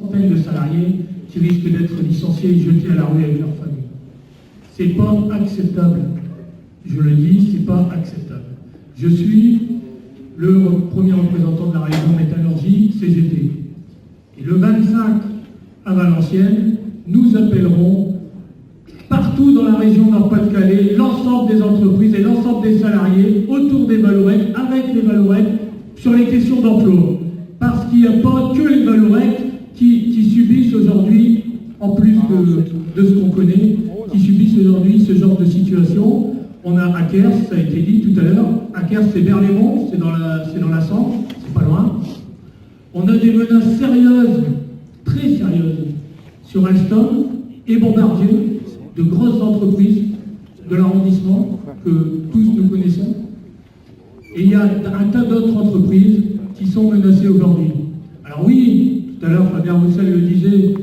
Centaines de salariés qui risquent d'être licenciés et jetés à la rue avec leur famille. C'est pas acceptable. Je le dis, c'est pas acceptable. Je suis le premier représentant de la région métallurgie CGT. Et le 25 à Valenciennes, nous appellerons partout dans la région Nord-Pas-de-Calais l'ensemble des entreprises et l'ensemble des salariés autour des Valorettes, avec les Valorettes, sur les questions d'emploi. Parce qu'il n'y a pas que les Valorettes qui subissent aujourd'hui, en plus de ce qu'on connaît, qui subissent aujourd'hui ce genre de situation. On a Akers, ça a été dit tout à l'heure. Akers, c'est Berlaymont, c'est dans la Sambre, c'est pas loin. On a des menaces sérieuses, très sérieuses, sur Alstom et Bombardier, de grosses entreprises de l'arrondissement que tous nous connaissons. Et il y a un tas d'autres entreprises qui sont menacées aujourd'hui. Alors oui, tout à l'heure, Fabien Roussel le disait,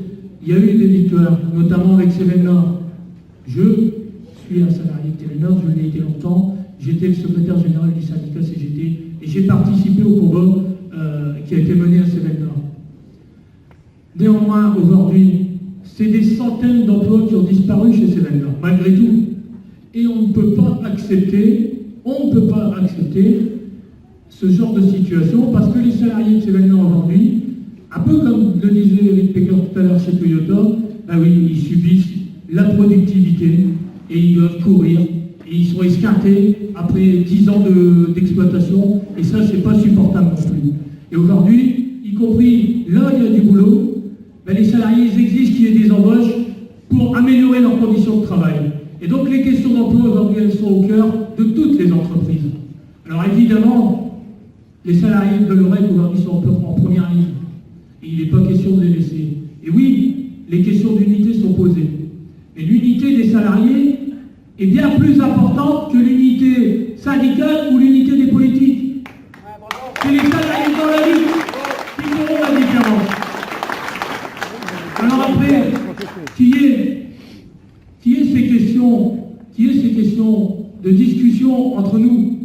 il y a eu des victoires, notamment avec Cévenor. Je suis un salarié de Télénor, je l'ai été longtemps, j'étais le secrétaire général du syndicat CGT et j'ai participé au combat qui a été mené à Cévenor. Néanmoins, aujourd'hui, c'est des centaines d'emplois qui ont disparu chez Cévenor, malgré tout. Et on ne peut pas accepter ce genre de situation parce que les salariés de Cévenor aujourd'hui, un peu comme le disait Eric Pecker tout à l'heure chez Toyota, ben oui, ils subissent la productivité et ils doivent courir et ils sont esquintés après 10 ans d'exploitation et ça, c'est pas supportable non plus. Et aujourd'hui, y compris là, il y a du boulot, ben les salariés ils exigent qu'il y ait des embauches pour améliorer leurs conditions de travail. Et donc les questions d'emploi aujourd'hui, elles sont au cœur de toutes les entreprises. Alors évidemment, les salariés de Valorettes aujourd'hui sont en première ligne. Et il n'est pas question de les laisser. Et oui, les questions d'unité sont posées. Mais l'unité des salariés est bien plus importante que l'unité syndicale ou l'unité des politiques. C'est les salariés dans la vie qui feront la différence. Alors après, qui est ces questions de discussion entre nous,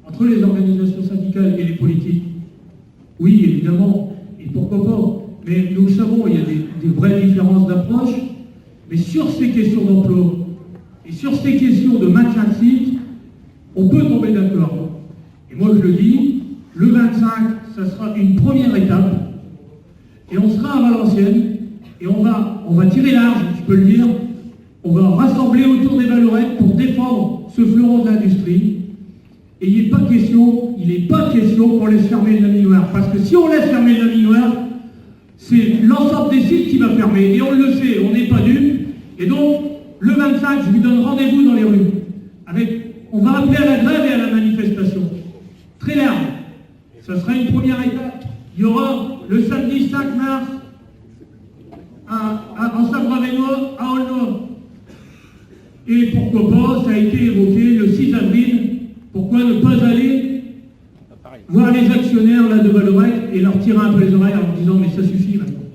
entre les organisations syndicales et les politiques? Oui, évidemment, et pourquoi pas. Mais nous le savons, il y a des vraies différences d'approche. Mais sur ces questions d'emploi et sur ces questions de maintien de site, on peut tomber d'accord. Et moi je le dis, le 25, ça sera une première étape. Et on sera à Valenciennes et on va tirer large, je peux le dire. On va rassembler autour des Valorettes pour défendre ce fleuron de l'industrie. Et il n'est pas question qu'on laisse fermer le laminoir. Parce que si on laisse fermer le laminoir, c'est l'ensemble des sites qui va fermer. Et on le sait, on n'est pas dupes. Et donc, le 25, je vous donne rendez-vous dans les rues. On va appeler à la grève et à la manifestation. Très large. Ça sera une première étape. Il y aura le samedi 5 mars en Sabre-Avesnois, à Aulnois. Et pourquoi pas, ça a été évoqué le 6 avril, pourquoi ne pas aller voir les actionnaires là, de Valorettes et leur tirer un peu les oreilles en leur disant mais ça suffit maintenant.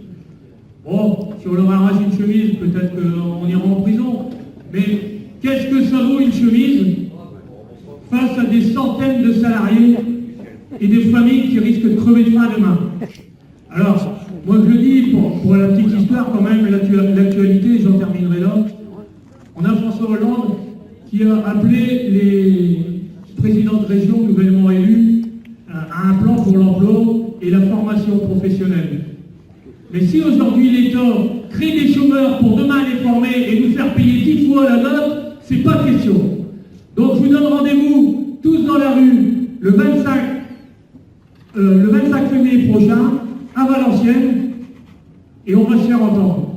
Bon, si on leur arrache une chemise, peut-être qu'on ira en prison. Mais qu'est-ce que ça vaut une chemise face à des centaines de salariés et des familles qui risquent de crever de faim demain? Alors, moi je le dis, pour la petite histoire quand même, l'actualité, j'en terminerai là. On a François Hollande qui a appelé les présidents de région nouvellement élus à un plan pour l'emploi et la formation professionnelle. Mais si aujourd'hui l'État crée des chômeurs pour demain les former et nous faire payer 10 fois la note, c'est pas question. Donc je vous donne rendez-vous tous dans la rue le 25 février prochain à Valenciennes et on va se faire entendre.